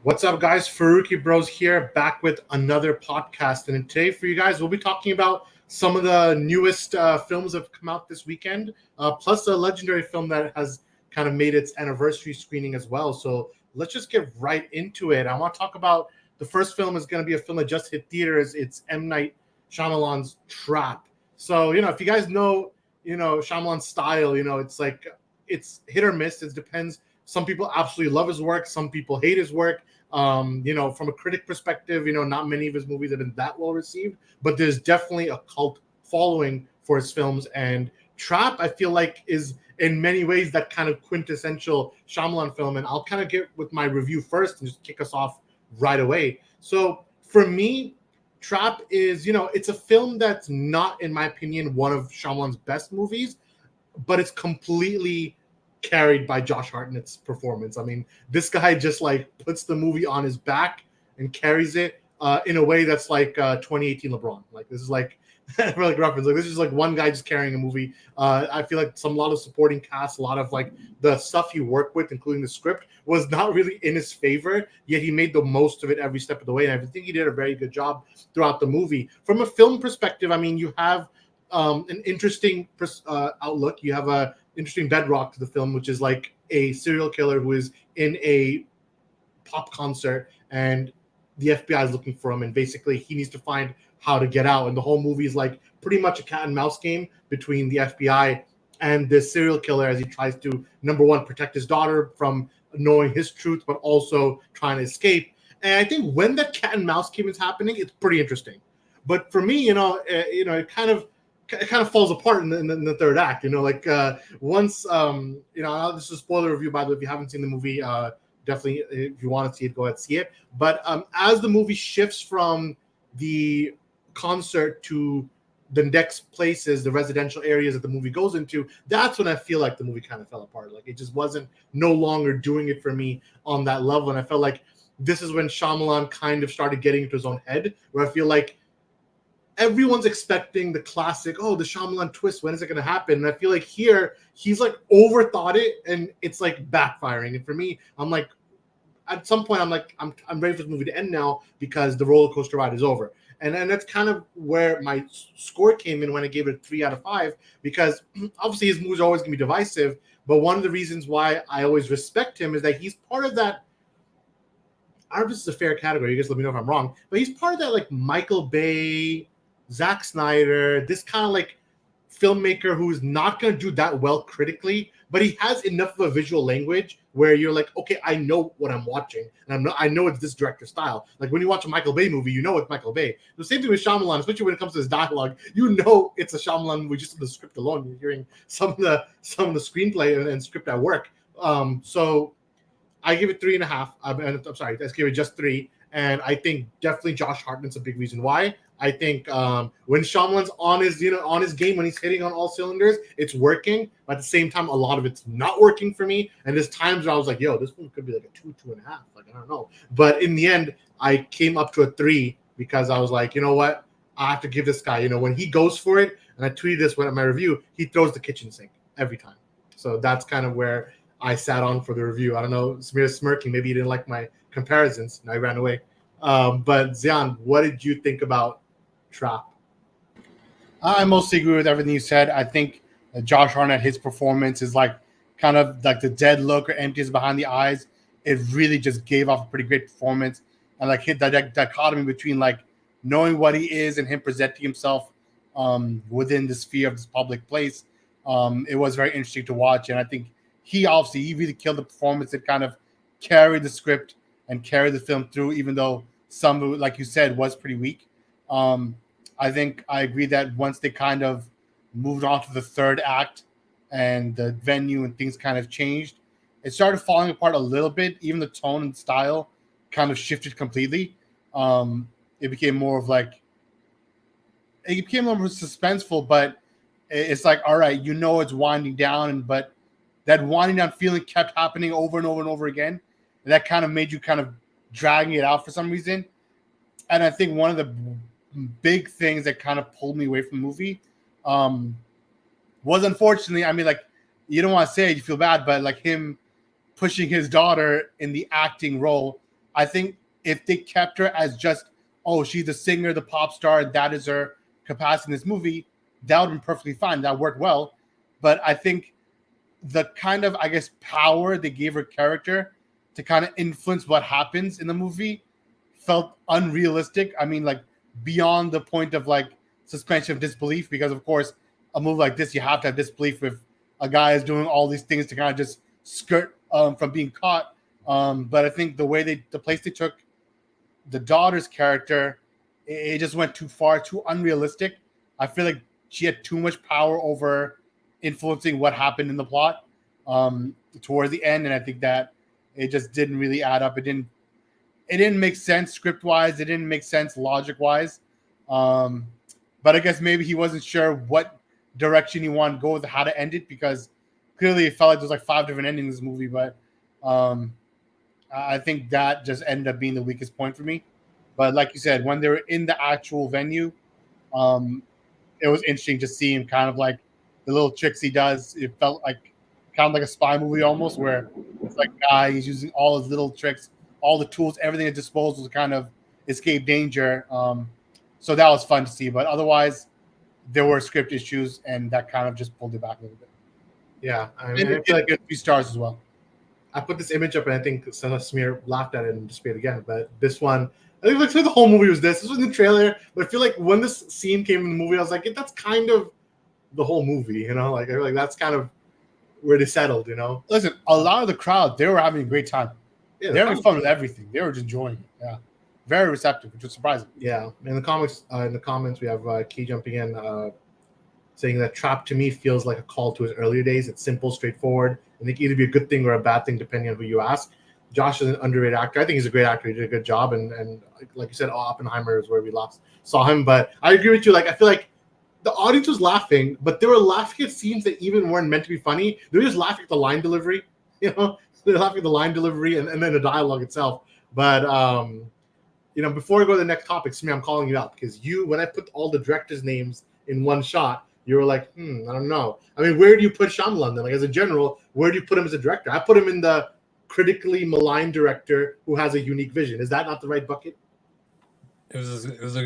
What's up, guys? Farooqi Bros here, back with another podcast. And today, for you guys, we'll be talking about some of the newest films that have come out this weekend, plus a legendary film that has kind of made its anniversary screening as well. So let's just get right into it. I want to talk about the first film is going to be a film that just hit theaters. It's M. Night Shyamalan's Trap. So, if you guys know, Shyamalan's style, it's like it's hit or miss. It depends. Some people absolutely love his work. Some people hate his work. From a critic perspective, not many of his movies have been that well received, but there's definitely a cult following for his films. And Trap, I feel like, is in many ways that kind of quintessential Shyamalan film. And I'll kind of get with my review first and just kick us off right away. So for me, Trap is, it's a film that's not, in my opinion, one of Shyamalan's best movies, but it's completely carried by Josh Hartnett's performance. I mean, this guy just like puts the movie on his back and carries it in a way that's like 2018 LeBron. Like this is like really reference. Like this is like one guy just carrying a movie. I feel like a lot of supporting cast, a lot of like the stuff he worked with, including the script, was not really in his favor. Yet he made the most of it every step of the way, and I think he did a very good job throughout the movie. From a film perspective, I mean, you have an interesting outlook. You have a interesting bedrock to the film, which is like a serial killer who is in a pop concert and the FBI is looking for him, and basically he needs to find how to get out. And the whole movie is like pretty much a cat and mouse game between the FBI and this serial killer as he tries to, number one, protect his daughter from knowing his truth, but also trying to escape. And I think when that cat and mouse game is happening, it's pretty interesting. But for me, it kind of falls apart in the third act. Once this is a spoiler review, by the way. If you haven't seen the movie, definitely, if you want to see it, go ahead and see it. But as the movie shifts from the concert to the next places, the residential areas that the movie goes into, that's when I feel like the movie kind of fell apart. Like it just wasn't no longer doing it for me on that level. And I felt like this is when Shyamalan kind of started getting into his own head, where I feel like everyone's expecting the classic, the Shyamalan twist, when is it going to happen? And I feel like here, he's like overthought it, and it's like backfiring. And for me, I'm like, at some point, I'm ready for the movie to end now because the roller coaster ride is over. And that's kind of where my score came in when I gave it a 3 out of 5, because obviously his movies are always going to be divisive. But one of the reasons why I always respect him is that he's part of that. I don't know if this is a fair category. You guys let me know if I'm wrong. But he's part of that like Michael Bay, Zack Snyder, this kind of like filmmaker who's not going to do that well critically, but he has enough of a visual language where you're like, okay, I know what I'm watching, and I know it's this director style. Like when you watch a Michael Bay movie, you know it's Michael Bay. The same thing with Shyamalan, especially when it comes to his dialogue. You know it's a Shyamalan movie just in the script alone. You're hearing some of the screenplay and script at work. So I give it 3.5. I'm sorry, I gave it just 3. And I think definitely Josh Hartnett's a big reason why. I think when Shyamalan's on his game, when he's hitting on all cylinders, it's working. But at the same time, a lot of it's not working for me. And there's times where I was like, yo, this one could be like a 2.5. Like, I don't know. But in the end, I came up to a 3 because I was like, you know what? I have to give this guy, when he goes for it, and I tweeted this in my review, he throws the kitchen sink every time. So that's kind of where I sat on for the review. I don't know, Samir's smirking. Maybe he didn't like my comparisons, and I ran away. But Zian, what did you think about Trap? I mostly agree with everything you said. I think Josh Hartnett, his performance is like kind of like the dead look or emptiness behind the eyes. It really just gave off a pretty great performance, and like hit that dichotomy between like knowing what he is and him presenting himself within the sphere of this public place. It was very interesting to watch, and I think he really killed the performance and kind of carried the script and carried the film through, even though some, like you said, was pretty weak. I think I agree that once they kind of moved on to the third act and the venue and things kind of changed, it started falling apart a little bit. Even the tone and style kind of shifted completely. It became more of like, it became more suspenseful, but it's like, all right, it's winding down, but that winding down feeling kept happening over and over and over again. And that kind of made you kind of dragging it out for some reason. And I think one of the big things that kind of pulled me away from the movie was, unfortunately, I mean, like, you don't want to say it, you feel bad, but like him pushing his daughter in the acting role, I think if they kept her as just, oh, she's the singer, the pop star, that is her capacity in this movie, that would have been perfectly fine. That worked well. But I think the kind of, I guess, power they gave her character to kind of influence what happens in the movie felt unrealistic. I mean, like beyond the point of like suspension of disbelief, because of course, a movie like this, you have to have disbelief if a guy is doing all these things to kind of just skirt from being caught. But I think the place they took the daughter's character, it just went too far, too unrealistic. I feel like she had too much power over influencing what happened in the plot towards the end, and I think that it just didn't really add up. It didn't make sense script wise. It didn't make sense logic wise. But I guess maybe he wasn't sure what direction he wanted to go with how to end it, because clearly it felt like there's like 5 different endings in this movie. But I think that just ended up being the weakest point for me. But like you said, when they were in the actual venue, it was interesting to see him kind of like the little tricks he does. It felt like kind of like a spy movie almost, where it's like he's using all his little tricks, all the tools, everything at disposal to kind of escape danger. So that was fun to see. But otherwise, there were script issues, and that kind of just pulled it back a little bit. Yeah, I mean, and it did get 3 stars as well. I put this image up, and I think Samir laughed at it and displayed it again. But this one, I think the whole movie was this. This was in the trailer, but I feel like when this scene came in the movie, I was like, that's kind of the whole movie, you know? Like, I feel like that's kind of where they settled, you know? Listen, a lot of the crowd, they were having a great time. Yeah, they were having fun with everything. They were just enjoying it. Yeah. Very receptive, which was surprising. Yeah. In the comments, we have Key jumping in, saying that Trap to me feels like a call to his earlier days. It's simple, straightforward, and it can either be a good thing or a bad thing depending on who you ask. Josh is an underrated actor. I think he's a great actor. He did a good job, and like you said, Oppenheimer is where we last saw him. But I agree with you. Like, I feel like the audience was laughing, but they were laughing at scenes that even weren't meant to be funny. They were just laughing at the line delivery. You know, they're laughing at the line delivery and then the dialogue itself. But before I go to the next topic, Samir, I'm calling you out because when I put all the directors' names in one shot, you were like, I don't know. I mean, where do you put Shyamalan then? Like, as a general, where do you put him as a director? I put him in the critically maligned director who has a unique vision. Is that not the right bucket? It was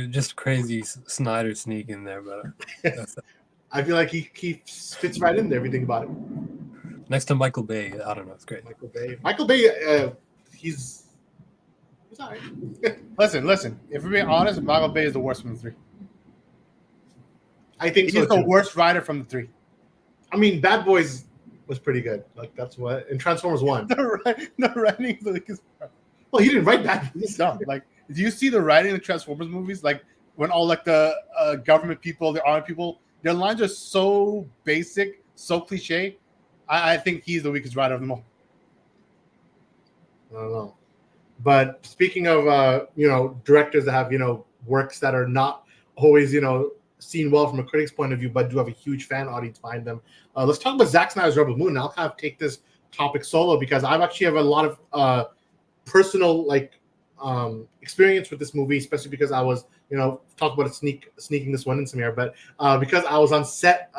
just crazy Snyder sneak in there, but I feel like he fits right in there. If you think about it. Next to Michael Bay, I don't know. It's great. Michael Bay, he's all right. Listen. If we're being honest, Michael Bay is the worst from the 3. I think he's the worst writer from the 3. I mean, Bad Boys was pretty good. Like, that's what. And Transformers 1. The writing is like well, he didn't write Bad Boys. No, like, do you see the writing in the Transformers movies? Like, when all like the government people, the army people, their lines are so basic, so cliche. I think he's the weakest writer of them all. I don't know. But speaking of directors that have works that are not always seen well from a critic's point of view, but do have a huge fan audience behind them. Let's talk about Zack Snyder's Rebel Moon. I'll kind of take this topic solo because I've actually have a lot of personal experience with this movie, especially because I was talk about sneaking this one in Samir, but because I was on set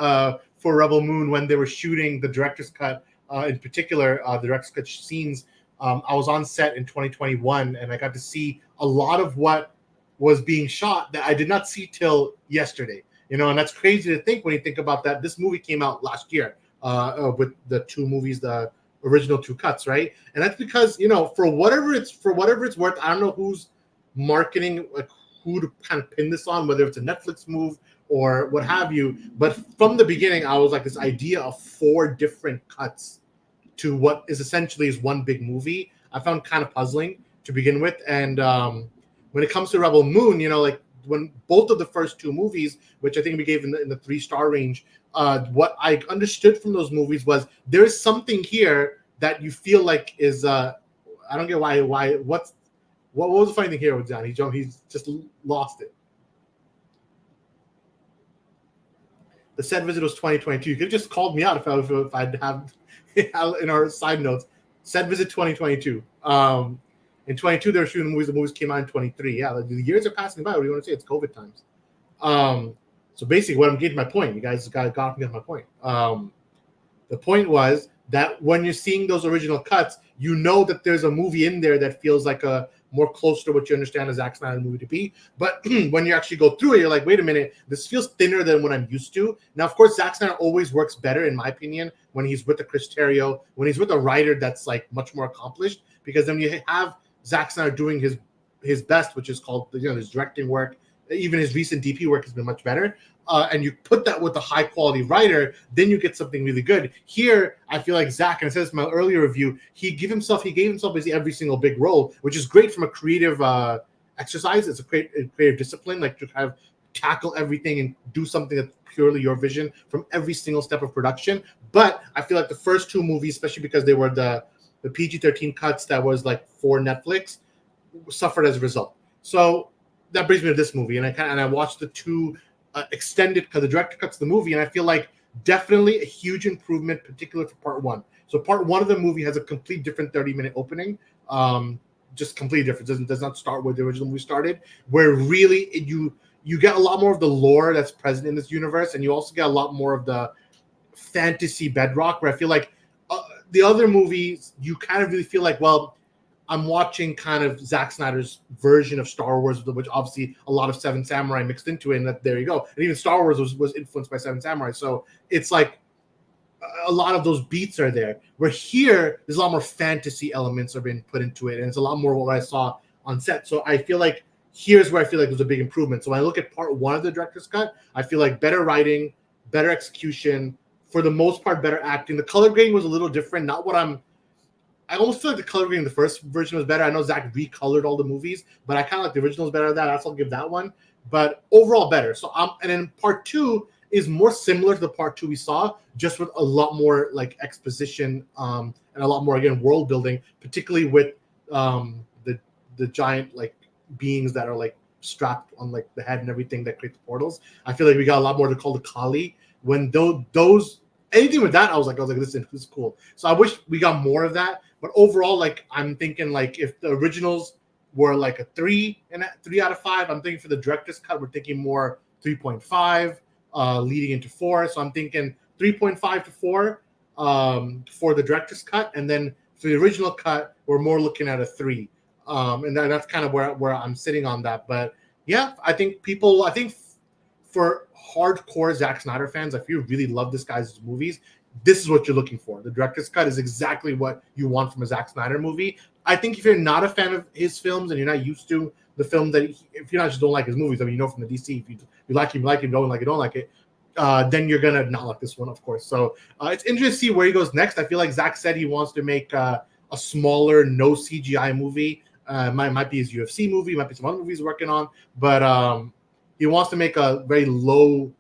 for Rebel Moon when they were shooting the director's cut, in particular the director's cut scenes. I was on set in 2021, and I got to see a lot of what was being shot that I did not see till yesterday. And that's crazy to think when you think about that. This movie came out last year with the 2 movies, the original 2 cuts, right? And that's because for whatever it's worth, I don't know who's marketing, like who to kind of pin this on, whether it's a Netflix move or what have you. But from the beginning, I was like this idea of 4 different cuts to what is essentially is one big movie. I found kind of puzzling to begin with, and when it comes to Rebel Moon, like when both of the first 2 movies, which I think we gave in the 3-star range, what I understood from those movies was there is something here that you feel like is I don't get why what was the funny thing here with John? He's just lost it. The set visit was 2022. You could have just called me out if I'd have in our side notes. Set visit 2022. In 22, they were shooting movies. The movies came out in 23. Yeah, the years are passing by. What do you want to say? It's COVID times. So basically, what I'm getting my point. You guys got me on my point. The point was that when you're seeing those original cuts, that there's a movie in there that feels like a more close to what you understand a Zack Snyder movie to be. But when you actually go through it, you're like, wait a minute, this feels thinner than what I'm used to. Now, of course, Zack Snyder always works better, in my opinion, when he's with a Chris Terrio, when he's with a writer that's like much more accomplished, because then you have Zack Snyder doing his best, which is called, his directing work. Even his recent DP work has been much better. And you put that with a high quality writer, then you get something really good. Here, I feel like Zach, and I said this in my earlier review, he gave himself basically every single big role, which is great from a creative exercise. It's a creative discipline, like to kind of tackle everything and do something that's purely your vision from every single step of production. But I feel like the first two movies, especially because they were the PG-13 cuts that was like for Netflix, suffered as a result. So that brings me to this movie, and I watched the two extended, because the director cuts the movie, and I feel like definitely a huge improvement, particularly for part one. So part one of the movie has a complete different 30-minute opening, just completely different. Does not start where the original movie started, where really you get a lot more of the lore that's present in this universe, and you also get a lot more of the fantasy bedrock, where I feel like the other movies, you kind of really feel like, well, I'm watching kind of Zack Snyder's version of Star Wars, which obviously a lot of Seven Samurai mixed into it, and there you go. And even Star Wars was influenced by Seven Samurai. So it's like a lot of those beats are there. Where here, there's a lot more fantasy elements are being put into it, and it's a lot more what I saw on set. So I feel like here's where I feel like there's a big improvement. So when I look at part one of the director's cut, I feel like better writing, better execution, for the most part, better acting. The color grading was a little different. I almost feel like the color grading in the first version was better. I know Zach recolored all the movies, but I kind of like the originals better than that. I'll give that one. But overall better. So and then part two is more similar to the part two we saw, just with a lot more like exposition and a lot more, again, world building, particularly with the giant like beings that are like strapped on like the head and everything that create the portals. I feel like we got a lot more to call the Kali. When those anything with that, I was like, this is cool. So I wish we got more of that. But overall, like, I'm thinking like if the originals were like a 3 out of 5, I'm thinking for the director's cut, we're thinking more 3.5, leading into 4. So I'm thinking 3.5 to 4 for the director's cut, and then for the original cut, we're more looking at a 3. And that's kind of where I'm sitting on that. But yeah, I think for hardcore Zack Snyder fans, if you really love this guy's movies, this is what you're looking for. The director's cut is exactly what you want from a Zack Snyder movie. I think if you're not a fan of his films and you're not used to the film if you not just don't like his movies, I mean, from the DC, if you like him, you like him, don't like it, then you're gonna not like this one, of course. So it's interesting to see where he goes next. I feel like Zack said he wants to make a smaller, no CGI movie. Might be his UFC movie, might be some other movies he's working on, but he wants to make a very low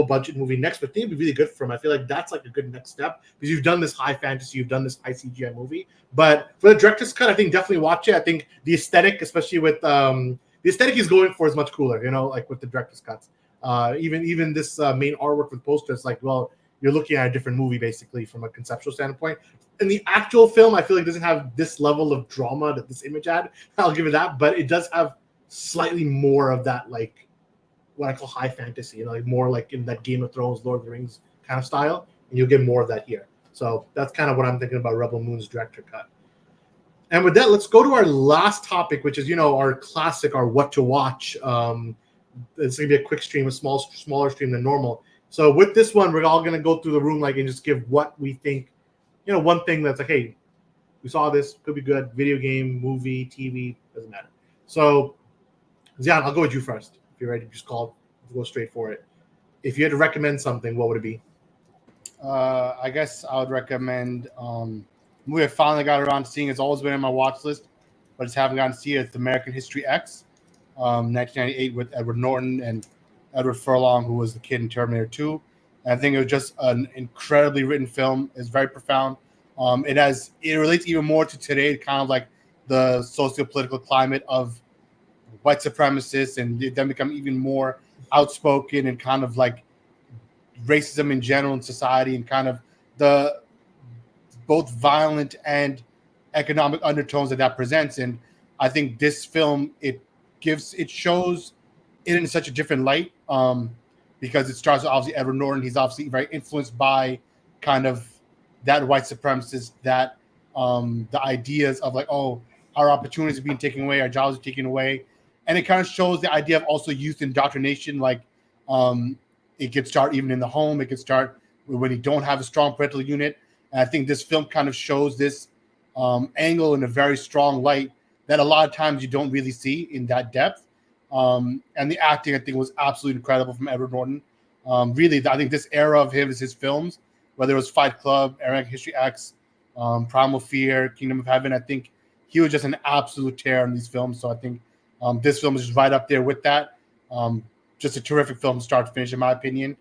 budget movie next, but I think it'd be really good for him. I feel like that's like a good next step, because you've done this high fantasy, you've done this high CGI movie. But for the director's cut, I think definitely watch it. I think the aesthetic, especially with the aesthetic he's going for, is much cooler, like with the director's cuts. Even this main artwork with posters, like, well, you're looking at a different movie basically from a conceptual standpoint. And the actual film, I feel like, doesn't have this level of drama that this image had. I'll give it that, but it does have slightly more of that, like, what I call high fantasy, like more like in that Game of Thrones, Lord of the Rings kind of style, and you'll get more of that here. So that's kind of what I'm thinking about Rebel Moon's director cut. And with that, let's go to our last topic, which is, our classic, our what to watch. It's gonna be a quick stream, a smaller stream than normal. So with this one, we're all gonna go through the room and just give what we think. One thing that's like, hey, we saw this, could be good. Video game, movie, TV, doesn't matter. So, Zian, I'll go with you first. If you're ready, just go straight for it. If you had to recommend something, what would it be? I guess I would recommend movie I finally got around to seeing. It's always been on my watch list, but just haven't gotten to see it. It's American History X, 1998, with Edward Norton and Edward Furlong, who was the kid in Terminator 2. And I think it was just an incredibly written film. It's very profound. It relates even more to today, kind of like the socio-political climate of white supremacists, and they then become even more outspoken and kind of like racism in general in society, and kind of the both violent and economic undertones that presents. And I think this film, it shows it in such a different light, because it starts with obviously Edward Norton. He's obviously very influenced by kind of that white supremacist, that the ideas of like, oh, our opportunities are being taken away, our jobs are taken away, and it kind of shows the idea of also youth indoctrination. Like it could start even in the home. It could start when you don't have a strong parental unit. And I think this film kind of shows this angle in a very strong light that a lot of times you don't really see in that depth. And the acting, I think, was absolutely incredible from Edward Norton. Really, I think this era of his films, whether it was Fight Club, American History X, Primal Fear, Kingdom of Heaven, I think he was just an absolute tear in these films. So I think this film is just right up there with that. Just a terrific film, start to finish, in my opinion.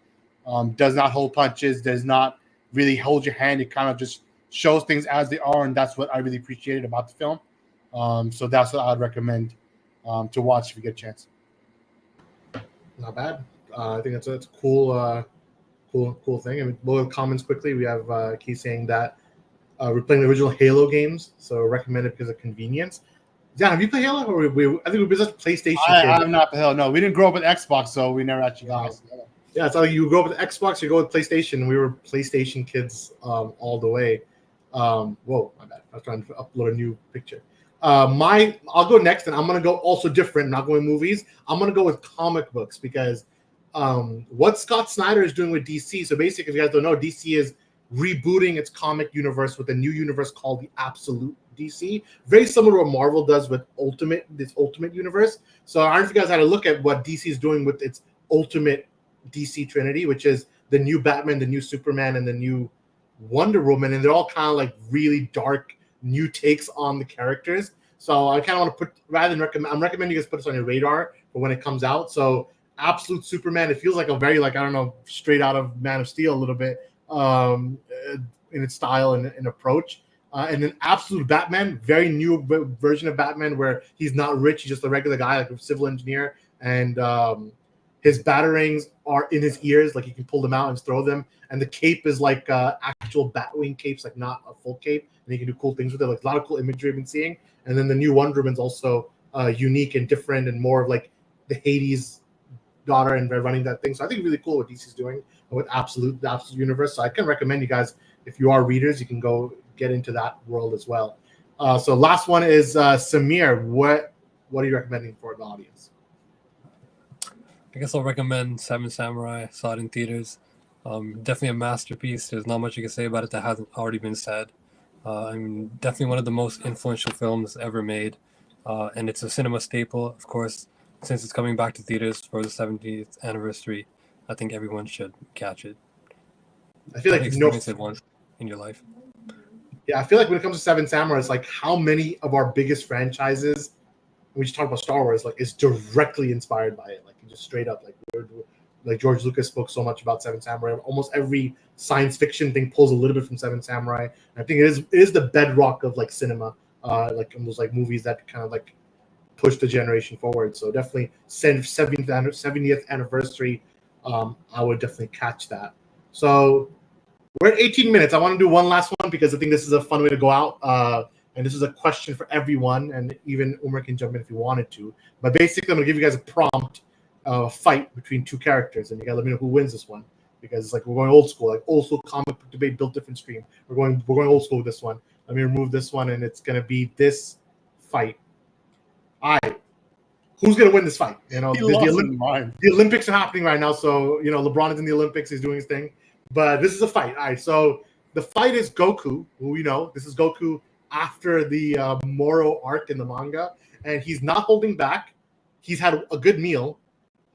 Does not hold punches, does not really hold your hand. It kind of just shows things as they are, and that's what I really appreciated about the film. So that's what I'd recommend to watch if you get a chance. Not bad. I think that's a cool thing. I mean, we'll comments quickly. We have Keith saying that we're playing the original Halo games, so recommend it because of convenience. Dan, have you played Halo? Or I think we're just PlayStation. I'm not the hell. No, we didn't grow up with Xbox, so we never actually got it. Yeah, it's like you grow up with Xbox, you go with PlayStation. We were PlayStation kids all the way. Whoa, my bad. I was trying to upload a new picture. I'll go next, and I'm gonna go also different. Not going movies. I'm gonna go with comic books because what Scott Snyder is doing with DC. So basically, if you guys don't know, DC is rebooting its comic universe with a new universe called the Absolute DC, very similar to what Marvel does with this Ultimate universe. So I don't know if you guys had a look at what DC is doing with its Ultimate DC Trinity, which is the new Batman, the new Superman, and the new Wonder Woman, and they're all kind of like really dark new takes on the characters. So I kind of want to I'm recommending you guys put this on your radar for when it comes out. So Absolute Superman, it feels like a very, like, I don't know, straight out of Man of Steel a little bit in its style and approach. And then Absolute Batman, very new version of Batman where he's not rich, he's just a regular guy, like a civil engineer, and his batarangs are in his ears, like he can pull them out and throw them. And the cape is like actual Batwing capes, like not a full cape, and he can do cool things with it. Like a lot of cool imagery I've been seeing. And then the new Wonder Woman's also unique and different and more of like the Hades daughter and running that thing. So I think really cool what DC's doing with the Absolute universe. So I can recommend you guys, if you are readers, you can go get into that world as well. So last one is Samir. What are you recommending for the audience? I guess I'll recommend Seven Samurai. Saw it in theaters. Definitely a masterpiece. There's not much you can say about it that hasn't already been said. Definitely one of the most influential films ever made. And it's a cinema staple, of course, since it's coming back to theaters for the 70th anniversary. I think everyone should catch it. I feel like experience it once in your life. Yeah, I feel like when it comes to Seven Samurai, it's like how many of our biggest franchises, we just talk about Star Wars, like is directly inspired by it. Like just straight up, like George Lucas spoke so much about Seven Samurai. Almost every science fiction thing pulls a little bit from Seven Samurai. And I think it is the bedrock of like cinema, like those like movies that kind of like push the generation forward. So definitely 70th anniversary. I would definitely catch that. So we're at 18 minutes. I want to do one last one because I think this is a fun way to go out. And this is a question for everyone, and even Umar can jump in if he wanted to. But basically, I'm going to give you guys a prompt, fight between two characters, and you got to let me know who wins this one. Because it's like we're going old school, like old school comic book debate, built different stream. We're going old school with this one. Let me remove this one, and it's going to be this fight. All right. Who's going to win this fight? You know, the Olympics are happening right now, so you know LeBron is in the Olympics. He's doing his thing. But this is a fight. All right, so the fight is Goku, who we know. This is Goku after the Moro arc in the manga, and he's not holding back. He's had a good meal,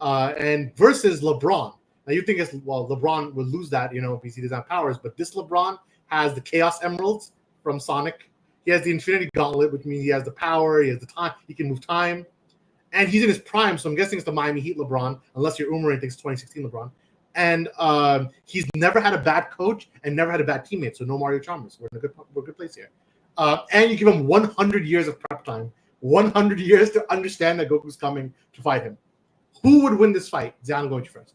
and versus LeBron. Now you think LeBron would lose that, you know, because he doesn't have powers, but this LeBron has the Chaos Emeralds from Sonic. He has the Infinity Gauntlet, which means he has the power, he has the time, he can move time, and he's in his prime. So I'm guessing it's the Miami Heat LeBron, unless you're Umar and thinks 2016 LeBron. And he's never had a bad coach and never had a bad teammate. So no Mario Chalmers. We're in a good place here. And you give him 100 years of prep time, 100 years to understand that Goku's coming to fight him. Who would win this fight? Zion, I'm going to you first.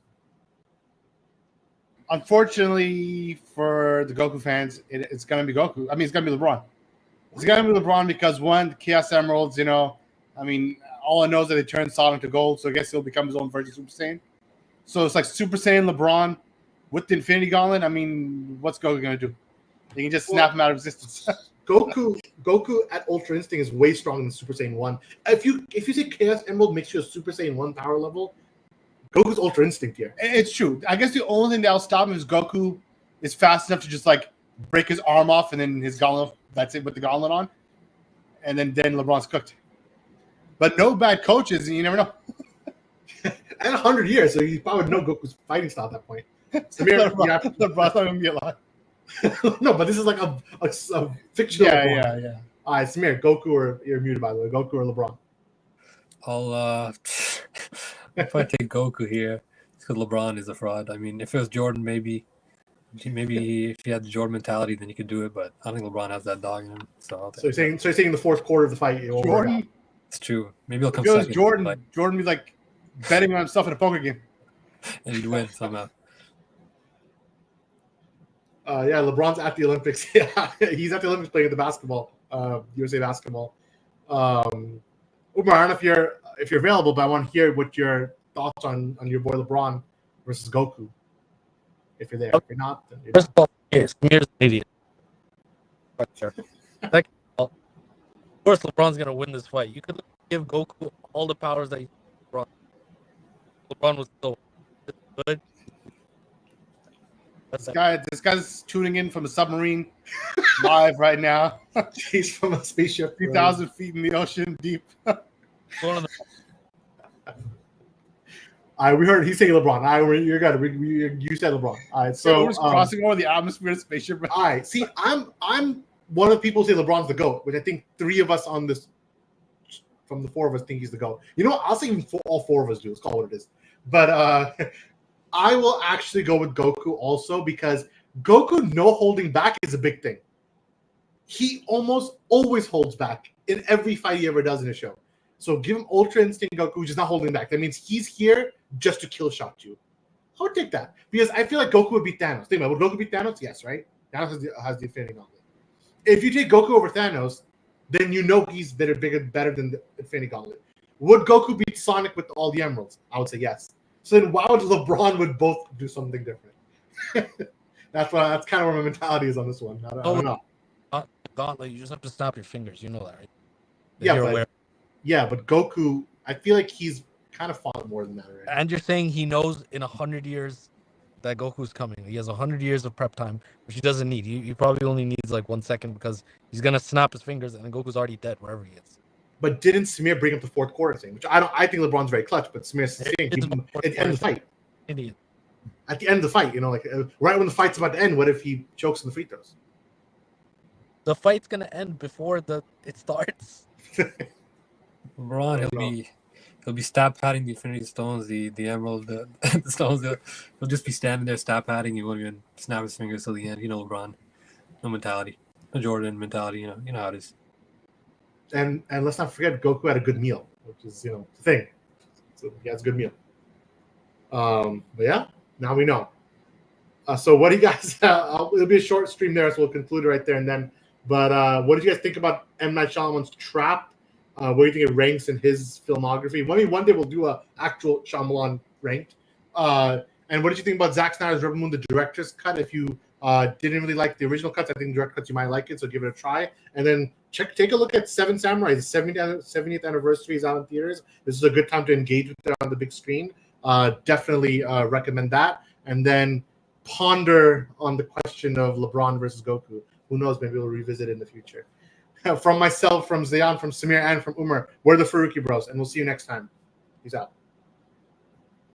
Unfortunately for the Goku fans, it's going to be Goku. I mean, it's going to be LeBron. It's going to be LeBron because, one, the Chaos Emeralds, you know, I mean, all I know is that they turned Sonic to gold, so I guess he'll become his own version of Super Saiyan. So it's like Super Saiyan LeBron with the Infinity Gauntlet. I mean, what's Goku going to do? He can just snap him out of existence. Goku Goku at Ultra Instinct is way stronger than Super Saiyan 1. If you say Chaos Emerald makes you a Super Saiyan 1 power level, Goku's Ultra Instinct here. It's true. I guess the only thing that'll stop him is Goku is fast enough to just like break his arm off and then his gauntlet. That's it with the gauntlet on, and then LeBron's cooked. But no bad coaches, and you never know. And 100 years, so you probably would know Goku's fighting style at that point. Samir, LeBron's not gonna be alive. No, but this is like a fictional. Yeah. All right, Samir, Goku or you're muted by the way. Goku or LeBron? I'll probably take Goku here because LeBron is a fraud. I mean, if it was Jordan, maybe if he had the Jordan mentality, then he could do it. But I don't think LeBron has that dog in him. So you're saying in the fourth quarter of the fight, Jordan. It's true. Maybe he'll come if it was second. Jordan be like betting on himself in a poker game, and he'd win somehow. Yeah, LeBron's at the Olympics. Yeah, he's at the Olympics playing the basketball, USA basketball. Umar, I don't know if you're available, but I want to hear what your thoughts on your boy LeBron versus Goku. If you're there, if you're not, then you're First of all, Samir's an idiot. Second of all, of course, LeBron's gonna win this fight. You could give Goku all the powers that LeBron was so good. this guy's tuning in from a submarine live right now. He's from a spaceship 3,000 feet in the ocean, deep. One of the All right, we heard he's saying LeBron. You're good. You said LeBron. All right, so crossing over the atmosphere in spaceship. All right, see, I'm one of the people who say LeBron's the GOAT, which I think three of us on this, from the four of us, think he's the GOAT. You know what? I'll say even all four of us do. Let's call it what it is. But I will actually go with Goku also because Goku no holding back is a big thing. He almost always holds back in every fight he ever does in a show. So give him Ultra Instinct Goku, which is not holding back. That means he's here just to kill shot you. I would take that because I feel like Goku would beat Thanos. Think about it. Would Goku beat Thanos? Yes, right? Thanos has the Infinity Gauntlet. If you take Goku over Thanos, then you know he's better than the Infinity Gauntlet. Would Goku beat Sonic with all the emeralds? I would say yes. So then why would LeBron would both do something different? That's kind of where my mentality is on this one. I don't know. Gauntlet, you just have to snap your fingers. You know that, right? But Goku, I feel like he's kind of fought more than that already. And you're saying he knows in 100 years that Goku's coming. He has 100 years of prep time, which he doesn't need. He probably only needs like 1 second because he's gonna snap his fingers and then Goku's already dead wherever he is. But didn't Samir bring up the fourth quarter thing? Which I think LeBron's very clutch, but Samir's saying at the end of the fight. Idiot. At the end of the fight, right when the fight's about to end, what if he chokes in the free throws? The fight's gonna end before it starts. LeBron, he'll be stab padding the Infinity Stones, the Emerald, the stones. He'll just be standing there stab padding. He won't even snap his fingers till the end. LeBron, no mentality, no Jordan mentality. You know how it is. And let's not forget, Goku had a good meal, which is the thing. So he has a good meal. But yeah, now we know. So what do you guys? It'll be a short stream there, so we'll conclude it right there and then. But what did you guys think about M. Night Shyamalan's Trap? Where do you think it ranks in his filmography? Maybe one day we'll do an actual Shyamalan ranked. And what did you think about Zack Snyder's Rebel Moon, the director's cut? If you didn't really like the original cuts, I think the director cuts you might like it, so give it a try. And then take a look at Seven Samurai. The 70th anniversary is out in theaters. This is a good time to engage with it on the big screen. Definitely recommend that. And then ponder on the question of LeBron versus Goku. Who knows? Maybe we'll revisit it in the future. From myself, from Zayan, from Samir, and from Umar, we're the Farooqi Bros, and we'll see you next time. Peace out.